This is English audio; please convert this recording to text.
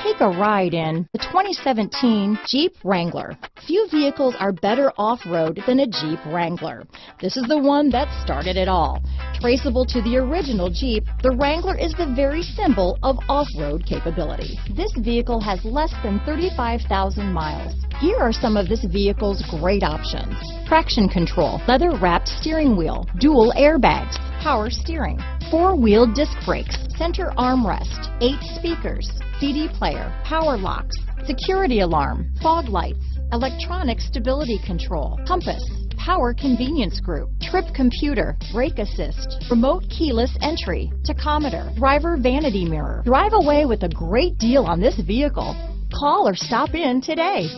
Take a ride in the 2017 Jeep Wrangler. Few vehicles are better off-road than a Jeep Wrangler. This is the one that started it all. Traceable to the original Jeep, the Wrangler is the very symbol of off-road capability. This vehicle has less than 35,000 miles. Here are some of this vehicle's great options: traction control, leather-wrapped steering wheel, dual airbags, power steering, four-wheel disc brakes, center armrest, 8 speakers, CD player, power locks, security alarm, fog lights, electronic stability control, compass, power convenience group, trip computer, brake assist, remote keyless entry, tachometer, driver vanity mirror. Drive away with a great deal on this vehicle. Call or stop in today.